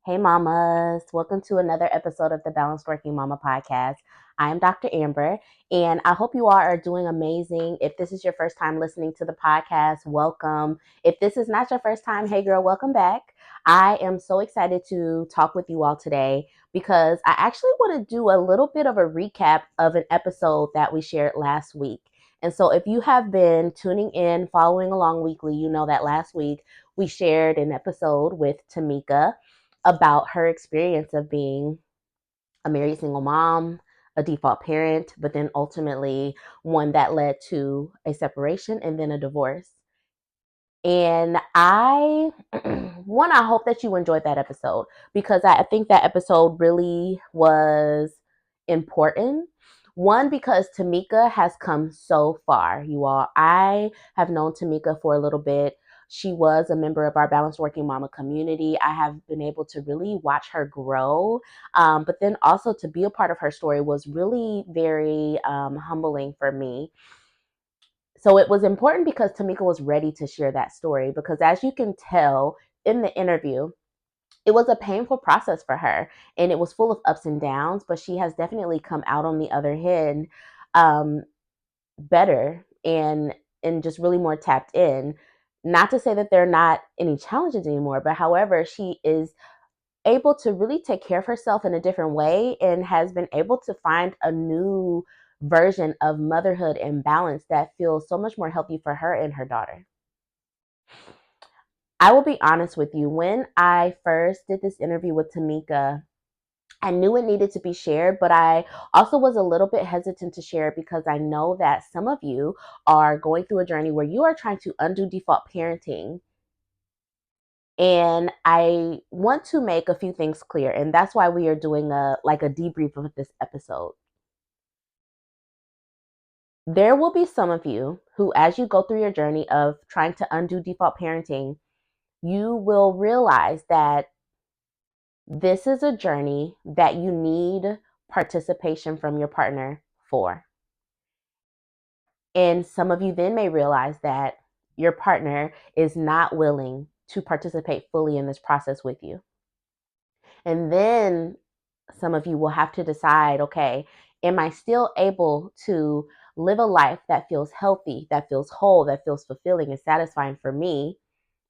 Hey, mamas. Welcome to another episode of the Balanced Working Mama podcast. I am Dr. Amber, and I hope you all are doing amazing. If this is your first time listening to the podcast, welcome. If this is not your first time, hey, girl, welcome back. I am so excited to talk with you all today because I actually want to do a little bit of a recap of an episode that we shared last week. And so, if you have been tuning in, following along weekly, you know that last week we shared an episode with Tamika about her experience of being a married single mom, a default parent, but then ultimately one that led to a separation and then a divorce. And I hope that you enjoyed that episode because I think that episode really was important. One, because Tamika has come so far, you all. I have known Tamika for a little bit. She was a member of our Balanced Working Mama community. I have been able to really watch her grow. But then also to be a part of her story was really very humbling for me. So it was important because Tamika was ready to share that story because as you can tell in the interview, it was a painful process for her and it was full of ups and downs, but she has definitely come out on the other end um, better and just really more tapped in. Not to say that there are not any challenges anymore, but however, she is able to really take care of herself in a different way and has been able to find a new version of motherhood and balance that feels so much more healthy for her and her daughter. I will be honest with you, when I first did this interview with Tamika, I knew it needed to be shared, but I also was a little bit hesitant to share it because I know that some of you are going through a journey where you are trying to undo default parenting. And I want to make a few things clear, and that's why we are doing a debrief of this episode. There will be some of you who, as you go through your journey of trying to undo default parenting, you will realize that this is a journey that you need participation from your partner for. And some of you then may realize that your partner is not willing to participate fully in this process with you. And then some of you will have to decide, okay, am I still able to live a life that feels healthy, that feels whole, that feels fulfilling and satisfying for me,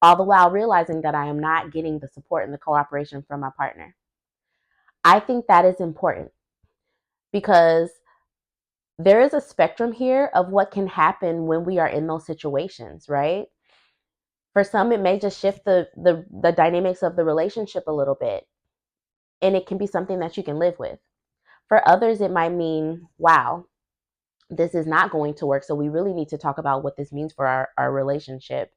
all the while realizing that I am not getting the support and the cooperation from my partner? I think that is important because there is a spectrum here of what can happen when we are in those situations, right? For some, it may just shift the dynamics of the relationship a little bit, and it can be something that you can live with. For others, it might mean, wow, this is not going to work. So we really need to talk about what this means for our relationship.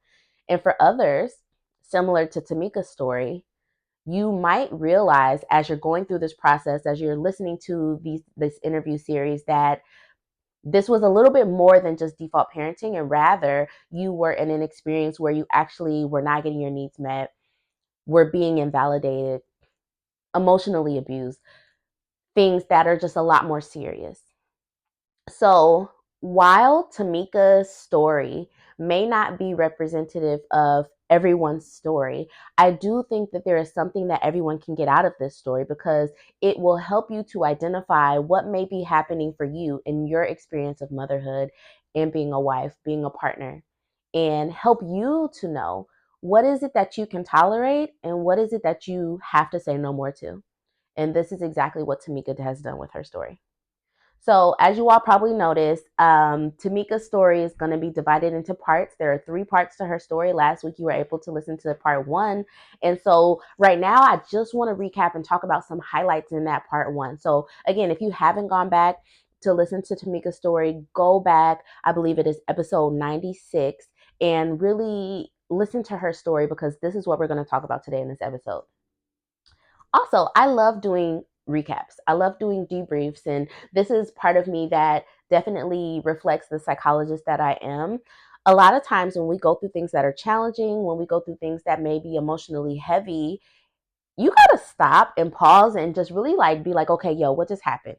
And for others, similar to Tamika's story, you might realize as you're going through this process, as you're listening to this interview series, that this was a little bit more than just default parenting, and rather you were in an experience where you actually were not getting your needs met, were being invalidated, emotionally abused, things that are just a lot more serious. So while Tamika's story may not be representative of everyone's story, I do think that there is something that everyone can get out of this story because it will help you to identify what may be happening for you in your experience of motherhood and being a wife, being a partner, and help you to know what is it that you can tolerate and what is it that you have to say no more to. And this is exactly what Tamika has done with her story. So, as you all probably noticed, Tamika's story is going to be divided into parts. There are 3 parts to her story. Last week, you were able to listen to part 1. And so, right now, I just want to recap and talk about some highlights in that part 1. So, again, if you haven't gone back to listen to Tamika's story, go back. I believe it is episode 96 and really listen to her story because this is what we're going to talk about today in this episode. Also, I love doing recaps. I love doing debriefs, and this is part of me that definitely reflects the psychologist that I am. A lot of times when we go through things that are challenging, when we go through things that may be emotionally heavy, you got to stop and pause and just really like be like, okay, yo, what just happened?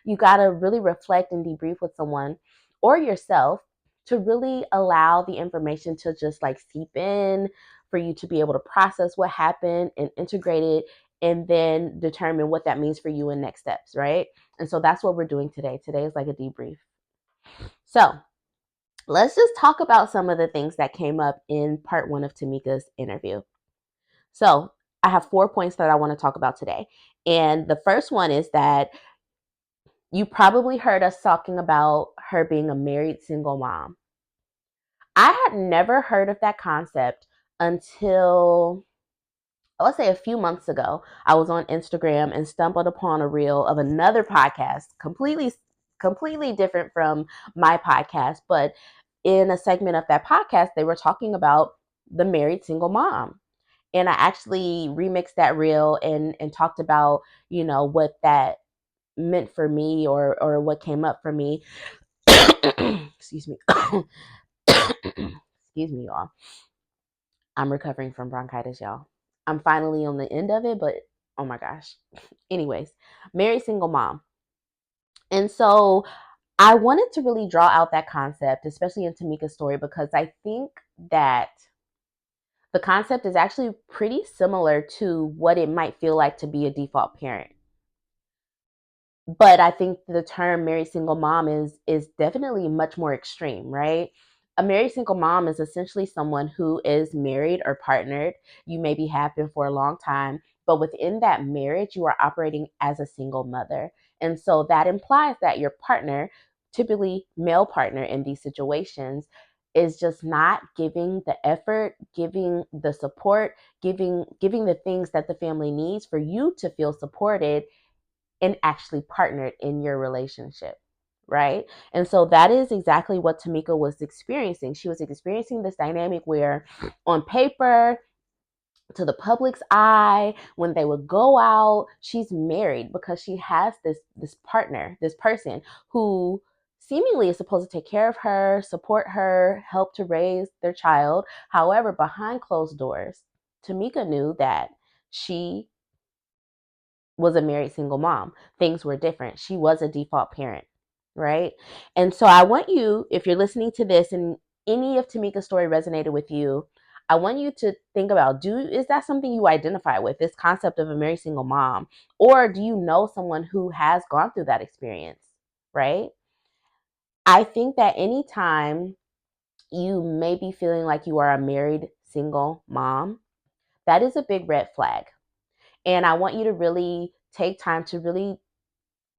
You got to really reflect and debrief with someone or yourself to really allow the information to just like seep in, for you to be able to process what happened and integrate it, and then determine what that means for you in next steps, right? And so that's what we're doing today. Today is like a debrief. So let's just talk about some of the things that came up in part one of Tamika's interview. So I have 4 points that I want to talk about today. And the first one is that you probably heard us talking about her being a married single mom. I had never heard of that concept until, let's say, a few months ago. I was on Instagram and stumbled upon a reel of another podcast, completely different from my podcast, but in a segment of that podcast, they were talking about the married single mom. And I actually remixed that reel and talked about, what that meant for me, or what came up for me. Excuse me. Excuse me, y'all. I'm recovering from bronchitis, y'all. I'm finally on the end of it, but oh my gosh. Anyways, married single mom. And so I wanted to really draw out that concept, especially in Tamika's story, because I think that the concept is actually pretty similar to what it might feel like to be a default parent. But I think the term married single mom is definitely much more extreme, right? A married single mom is essentially someone who is married or partnered. You maybe have been for a long time, but within that marriage, you are operating as a single mother. And so that implies that your partner, typically male partner in these situations, is just not giving the effort, giving the support, giving the things that the family needs for you to feel supported and actually partnered in your relationship, right? And so that is exactly what Tamika was experiencing. She was experiencing this dynamic where, on paper, to the public's eye, when they would go out, she's married because she has this partner, this person who seemingly is supposed to take care of her, support her, help to raise their child. However, behind closed doors, Tamika knew that she was a married single mom. Things were different. She was a default parent, right? And so I want you, if you're listening to this and any of Tamika's story resonated with you, I want you to think about, is that something you identify with, this concept of a married single mom? Or do you know someone who has gone through that experience, right? I think that anytime you may be feeling like you are a married single mom, that is a big red flag. And I want you to really take time to really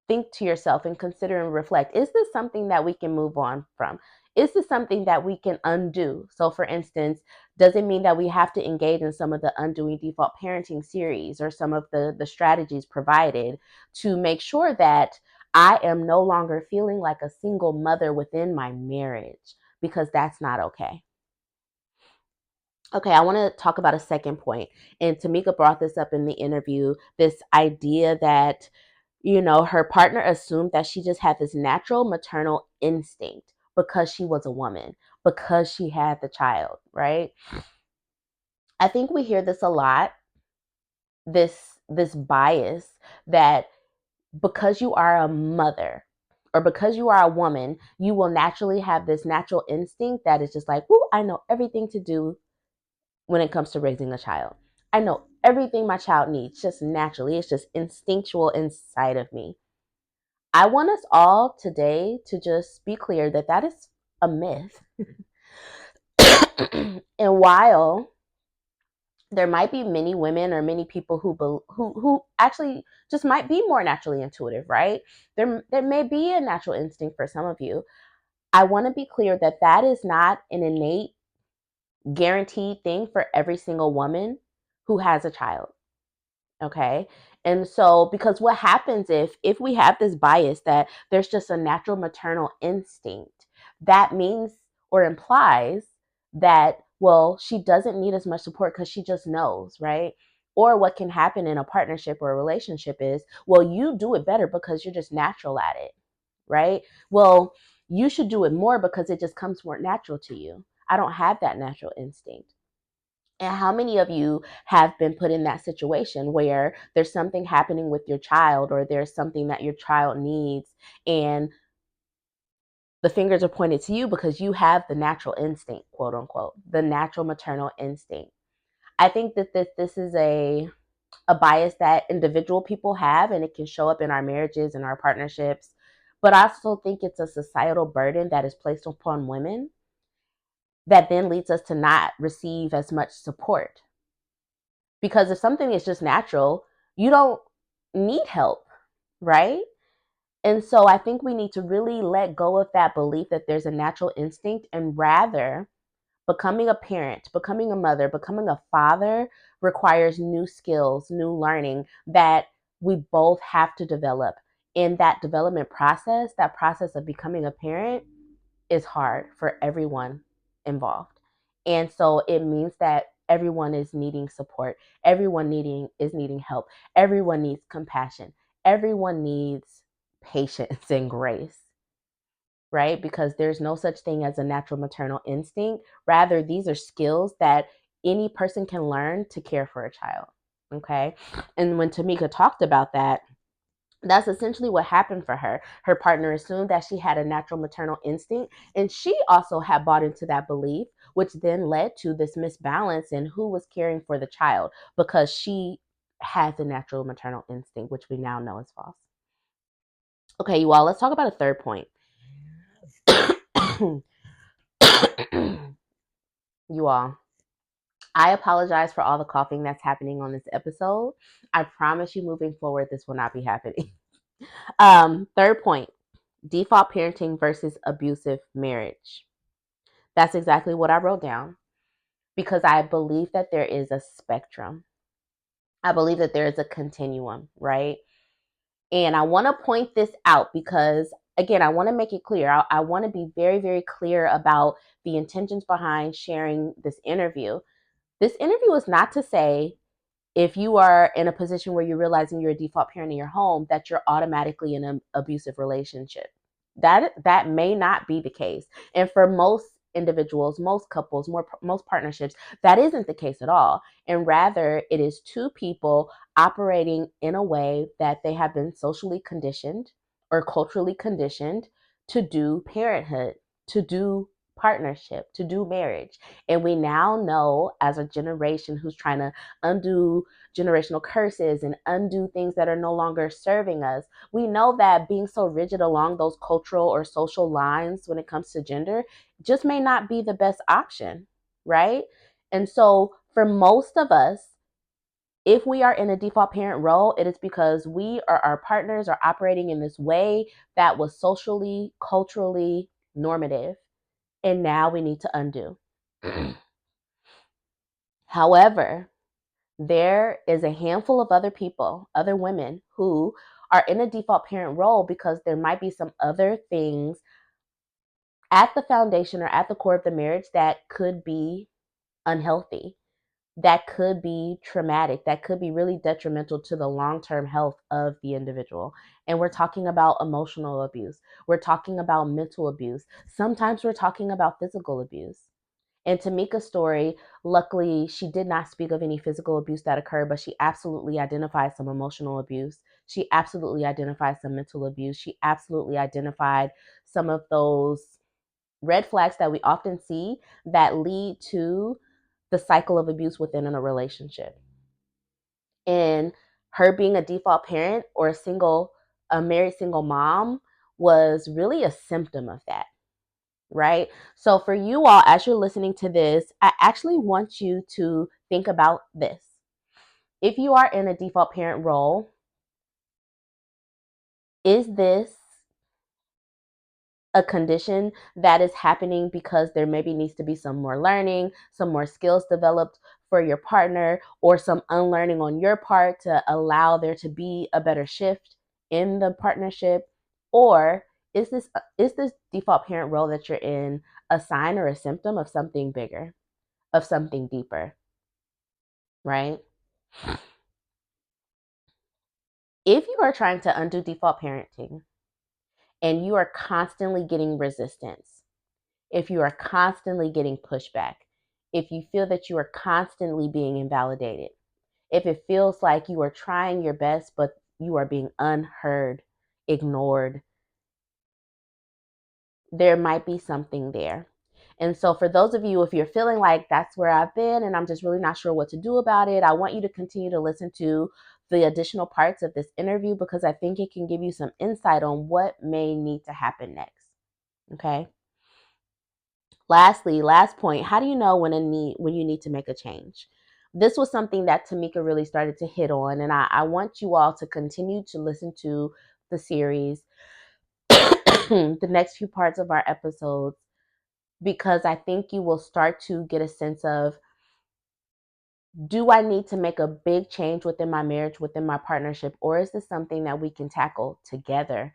think to yourself and consider and reflect, is this something that we can move on from? Is this something that we can undo? So for instance, does it mean that we have to engage in some of the Undoing Default Parenting series or some of the strategies provided to make sure that I am no longer feeling like a single mother within my marriage? Because that's not okay. Okay, I want to talk about a second point. And Tamika brought this up in the interview, this idea that, her partner assumed that she just had this natural maternal instinct because she was a woman, because she had the child, right? I think we hear this a lot, this bias that because you are a mother or because you are a woman, you will naturally have this natural instinct that is just like, "Woo, I know everything to do when it comes to raising a child. I know everything my child needs just naturally. It's just instinctual inside of me." I want us all today to just be clear that that is a myth. And while there might be many women or many people who actually just might be more naturally intuitive, right? There may be a natural instinct for some of you. I want to be clear that that is not an innate, guaranteed thing for every single woman who has a child. Okay. And so, because what happens if we have this bias that there's just a natural maternal instinct, that means or implies that, well, she doesn't need as much support because she just knows, right? Or what can happen in a partnership or a relationship is, well, you do it better because you're just natural at it, right? Well, you should do it more because it just comes more natural to you. I don't have that natural instinct. And how many of you have been put in that situation where there's something happening with your child or there's something that your child needs, and The fingers are pointed to you because you have the natural instinct, quote unquote, the natural maternal instinct. I think that this is a bias that individual people have, and it can show up in our marriages and our partnerships. But I also think it's a societal burden that is placed upon women that then leads us to not receive as much support. Because if something is just natural, you don't need help, right? And so I think we need to really let go of that belief that there's a natural instinct, and rather becoming a parent, becoming a mother, becoming a father requires new skills, new learning that we both have to develop. In that development process, that process of becoming a parent is hard for everyone involved. And so it means that everyone is needing support. Everyone needing help. Everyone needs compassion. Everyone needs patience and grace, right? Because there's no such thing as a natural maternal instinct. Rather, these are skills that any person can learn to care for a child. Okay. And when Tamika talked about that, that's essentially what happened for her. Her partner assumed that she had a natural maternal instinct, and she also had bought into that belief, which then led to this misbalance in who was caring for the child because she has a natural maternal instinct, which we now know is false. Okay, you all, let's talk about a third point. You all, I apologize for all the coughing that's happening on this episode. I promise you, moving forward, this will not be happening. Third point, default parenting versus abusive marriage. That's exactly what I wrote down because I believe that there is a spectrum. I believe that there is a continuum, right? And I want to point this out because, again, I want to make it clear. I want to be very, very clear about the intentions behind sharing this interview. This interview is not to say if you are in a position where you're realizing you're a default parent in your home, that you're automatically in an abusive relationship. That may not be the case. And for most individuals, most couples, most partnerships, that isn't the case at all. And rather, it is two people operating in a way that they have been socially conditioned or culturally conditioned to do parenthood, to do partnership, to do marriage. And we now know, as a generation who's trying to undo generational curses and undo things that are no longer serving us, we know that being so rigid along those cultural or social lines when it comes to gender just may not be the best option, right? And so for most of us, if we are in a default parent role, it is because we or our partners are operating in this way that was socially, culturally normative, and now we need to undo. However, there is a handful of other people, other women who are in a default parent role because there might be some other things at the foundation or at the core of the marriage that could be unhealthy, that could be traumatic, that could be really detrimental to the long-term health of the individual. And we're talking about emotional abuse. We're talking about mental abuse. Sometimes we're talking about physical abuse. In Tamika's story, luckily, she did not speak of any physical abuse that occurred, but she absolutely identified some emotional abuse. She absolutely identified some mental abuse. She absolutely identified some of those red flags that we often see that lead to the cycle of abuse within a relationship. And her being a default parent or a married single mom was really a symptom of that, right? So for you all, as you're listening to this, I actually want you to think about this. If you are in a default parent role, is this a condition that is happening because there maybe needs to be some more learning, some more skills developed for your partner, or some unlearning on your part to allow there to be a better shift in the partnership? Or is this default parent role that you're in a sign or a symptom of something bigger, of something deeper, right? If you are trying to undo default parenting and you are constantly getting resistance, if you are constantly getting pushback, if you feel that you are constantly being invalidated, if it feels like you are trying your best, but you are being unheard, ignored, there might be something there. And so, for those of you, if you're feeling like that's where I've been and I'm just really not sure what to do about it, I want you to continue to listen to the additional parts of this interview because I think it can give you some insight on what may need to happen next. Okay. Lastly, last point, how do you know when you need to make a change? This was something that Tamika really started to hit on, and I want you all to continue to listen to the series, the next few parts of our episodes, because I think you will start to get a sense of, do I need to make a big change within my marriage, within my partnership, or is this something that we can tackle together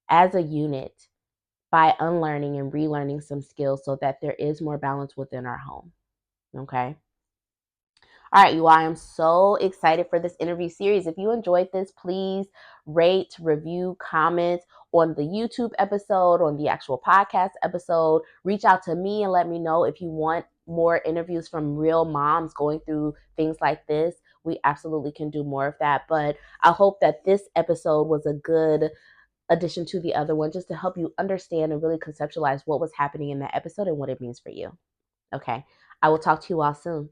as a unit by unlearning and relearning some skills so that there is more balance within our home? Okay. All right, you all, I am so excited for this interview series. If you enjoyed this, please rate, review, comment on the YouTube episode, on the actual podcast episode. Reach out to me and let me know if you want more interviews from real moms going through things like this. We absolutely can do more of that. But I hope that this episode was a good addition to the other one, just to help you understand and really conceptualize what was happening in that episode and what it means for you. Okay, I will talk to you all soon.